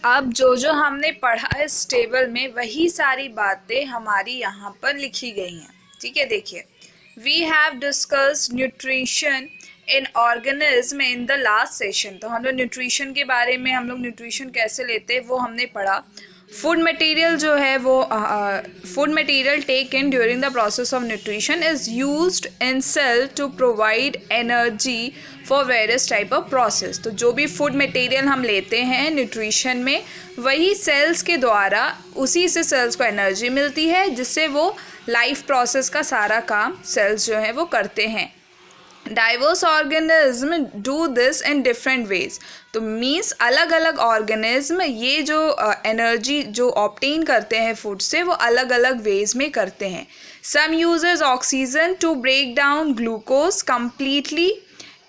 अब जो हमने पढ़ा इस टेबल में वही सारी बातें हमारी यहाँ पर लिखी गई हैं। ठीक है, देखिए, we have discussed nutrition in organism in the last session. तो हम लोग न्यूट्रिशन के बारे में, हम लोग न्यूट्रिशन कैसे लेते हैं वो हमने पढ़ा। फूड मटेरियल जो है वो food material taken during the process of nutrition is used in cell to provide energy for various type of process. तो जो भी फूड मटेरियल हम लेते हैं न्यूट्रिशन में, वही सेल्स के द्वारा, उसी से सेल्स को एनर्जी मिलती है, जिससे वो लाइफ प्रोसेस का सारा काम सेल्स जो है वो करते हैं। Diverse organism do this in different ways. तो मीन्स अलग अलग ऑर्गेनिज्म ये जो एनर्जी जो ऑब्टेन करते हैं फूड से, वो अलग अलग वेज में करते हैं। Some uses oxygen to break down glucose completely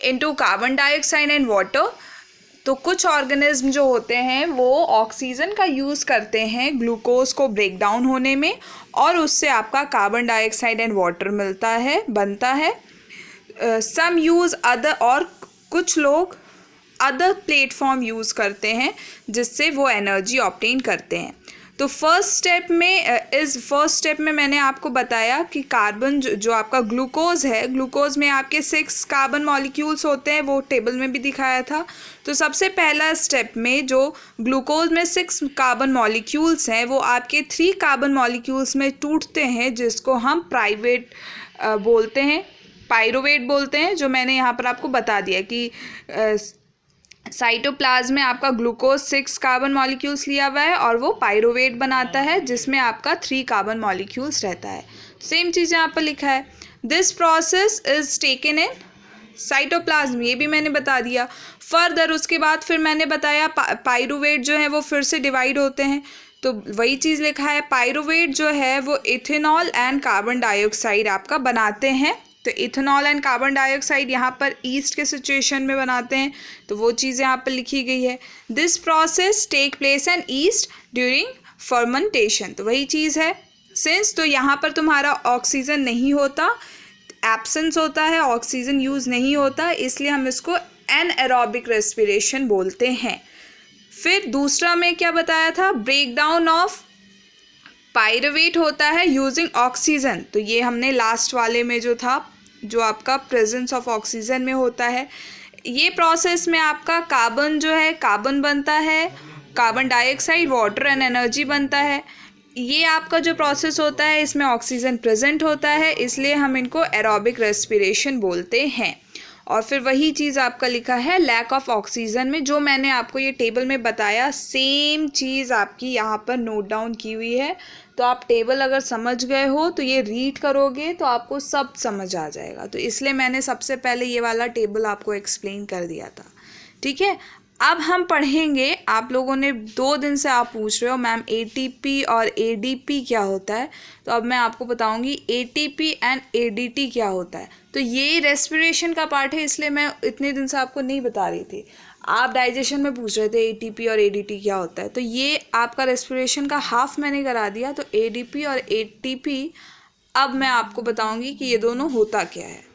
into carbon dioxide and water. तो कुछ ऑर्गेनिज्म जो होते हैं वो ऑक्सीजन का यूज़ करते हैं ग्लूकोज को ब्रेक डाउन होने में, और उससे आपका कार्बन डाइऑक्साइड एंड वाटर बनता है। सम यूज़ अदर, और कुछ लोग अदर प्लेटफॉर्म यूज़ करते हैं जिससे वो एनर्जी ऑब्टेन करते हैं। तो फर्स्ट स्टेप में मैंने आपको बताया कि कार्बन जो आपका ग्लूकोज है, ग्लूकोज में आपके 6 कार्बन मॉलिक्यूल्स होते हैं, वो टेबल में भी दिखाया था। तो सबसे पहला स्टेप में जो ग्लूकोज में 6 कार्बन मॉलिक्यूल्स हैं, वो आपके 3 कार्बन मॉलिक्यूल्स में टूटते हैं, जिसको हम पाइरूवेट बोलते हैं, जो मैंने यहाँ पर आपको बता दिया कि साइटोप्लाज्म में आपका ग्लूकोज 6 कार्बन मॉलिक्यूल्स लिया हुआ है और वो पाइरूवेट बनाता है, जिसमें आपका 3 कार्बन मॉलिक्यूल्स रहता है। सेम चीज़ यहाँ पर लिखा है। This process is taken in cytoplasm, ये भी मैंने बता दिया। फर्दर उसके बाद फिर मैंने बताया पाइरूवेट जो है वो फिर से डिवाइड होते हैं, तो वही चीज़ लिखा है। पाइरूवेट जो है वो इथेनॉल एंड कार्बन डाइऑक्साइड आपका बनाते हैं। तो इथेनॉल एंड कार्बन डाइऑक्साइड यहाँ पर ईस्ट के सिचुएशन में बनाते हैं, तो वो चीज़ यहाँ पर लिखी गई है। This process take place in yeast during fermentation, तो वही चीज़ है। सिंस तो यहाँ पर तुम्हारा ऑक्सीजन नहीं होता, एब्सेंस होता है, ऑक्सीजन यूज़ नहीं होता, इसलिए हम इसको एनएरोबिक रेस्पिरेशन बोलते हैं। फिर दूसरा में क्या बताया था, ब्रेक डाउन ऑफ पाइरूवेट होता है यूजिंग ऑक्सीजन। तो ये हमने लास्ट वाले में जो था, जो आपका प्रेजेंस ऑफ ऑक्सीजन में होता है, ये प्रोसेस में आपका कार्बन जो है कार्बन बनता है, carbon dioxide, water and energy बनता है। ये आपका जो प्रोसेस होता है इसमें ऑक्सीजन प्रेजेंट होता है, इसलिए हम इनको एरोबिक रेस्पिरेशन बोलते हैं। और फिर वही चीज़ आपका लिखा है लैक ऑफ ऑक्सीजन में, जो मैंने आपको ये टेबल में बताया, सेम चीज़ आपकी यहाँ पर नोट डाउन की हुई है। तो आप टेबल अगर समझ गए हो तो ये रीड करोगे तो आपको सब समझ आ जाएगा, तो इसलिए मैंने सबसे पहले ये वाला टेबल आपको एक्सप्लेन कर दिया था। ठीक है, अब हम पढ़ेंगे। आप लोगों ने 2 दिन से आप पूछ रहे हो मैम एटीपी और एडीपी क्या होता है, तो अब मैं आपको बताऊंगी एटीपी एंड एडीटी क्या होता है। तो ये रेस्पिरेशन का पार्ट है, इसलिए मैं इतने दिन से आपको नहीं बता रही थी। आप डाइजेशन में पूछ रहे थे एटीपी और एडीटी क्या होता है, तो ये आपका रेस्पिरेशन का हाफ मैंने करा दिया। तो एडीपी और एटीपी अब मैं आपको बताऊंगी कि ये दोनों होता क्या है।